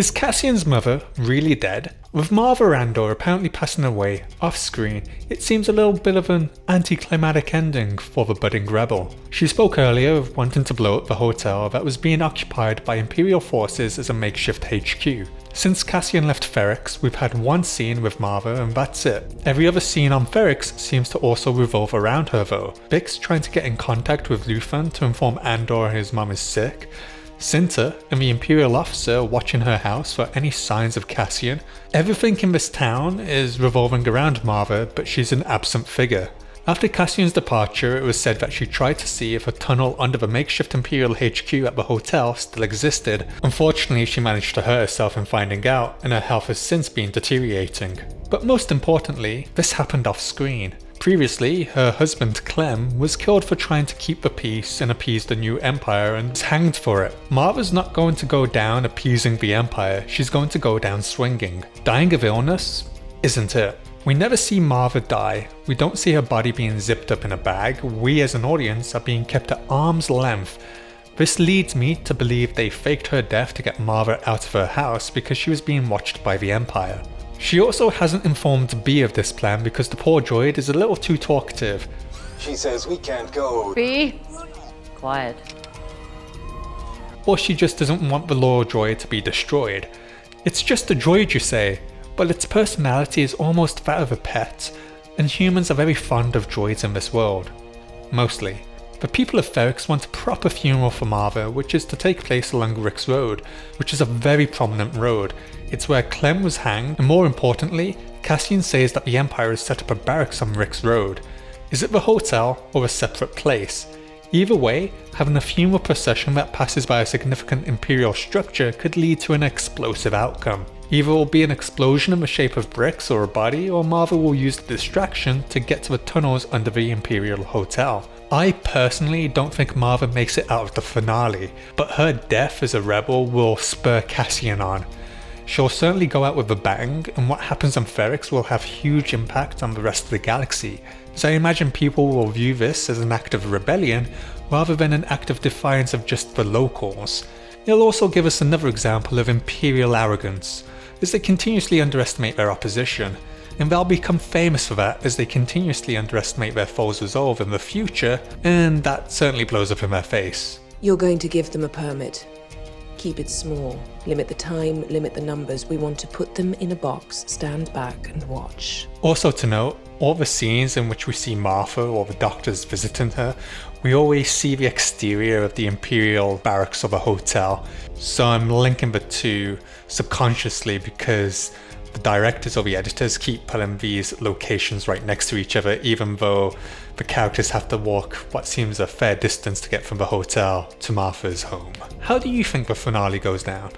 Is Cassian's mother really dead? With Maarva Andor apparently passing away off-screen, it seems a little bit of an anticlimactic ending for the budding rebel. She spoke earlier of wanting to blow up the hotel that was being occupied by Imperial forces as a makeshift HQ. Since Cassian left Ferrix, we've had one scene with Maarva and that's it. Every other scene on Ferrix seems to also revolve around her though. Bix trying to get in contact with Luthen to inform Andor his mum is sick. Cinta and the Imperial Officer watching her house for any signs of Cassian. Everything in this town is revolving around Maarva, but she's an absent figure. After Cassian's departure, it was said that she tried to see if a tunnel under the makeshift Imperial HQ at the hotel still existed. Unfortunately, she managed to hurt herself in finding out, and her health has since been deteriorating. But most importantly, this happened off screen. Previously, her husband Clem was killed for trying to keep the peace and appease the new Empire and was hanged for it. Maarva's not going to go down appeasing the Empire, she's going to go down swinging. Dying of illness? Isn't it? We never see Maarva die, we don't see her body being zipped up in a bag, we as an audience are being kept at arm's length. This leads me to believe they faked her death to get Maarva out of her house because she was being watched by the Empire. She also hasn't informed B of this plan because the poor droid is a little too talkative. She says we can't go. B, quiet. Or she just doesn't want the lore droid to be destroyed. It's just a droid, you say, but its personality is almost that of a pet, and humans are very fond of droids in this world. Mostly. The people of Ferrix want a proper funeral for Maarva, which is to take place along Rick's Road, which is a very prominent road. It's where Clem was hanged, and more importantly, Cassian says that the Empire has set up a barracks on Rick's Road. Is it the hotel or a separate place? Either way, having a funeral procession that passes by a significant Imperial structure could lead to an explosive outcome. Either it will be an explosion in the shape of bricks or a body, or Maarva will use the distraction to get to the tunnels under the Imperial Hotel. I personally don't think Maarva makes it out of the finale, but her death as a rebel will spur Cassian on. She'll certainly go out with a bang, and what happens on Ferrix will have huge impact on the rest of the galaxy, so I imagine people will view this as an act of rebellion rather than an act of defiance of just the locals. It'll also give us another example of Imperial arrogance, as they continuously underestimate their opposition, and they'll become famous for that as they continuously underestimate their foes' resolve in the future, and that certainly blows up in their face. You're going to give them a permit. Keep it small. Limit the time, limit the numbers. We want to put them in a box, stand back and watch. Also to note, all the scenes in which we see Maarva or the doctors visiting her, we always see the exterior of the Imperial barracks of a hotel. So I'm linking the two subconsciously because the directors or the editors keep putting these locations right next to each other, even though the characters have to walk what seems a fair distance to get from the hotel to Maarva's home. How do you think the finale goes down?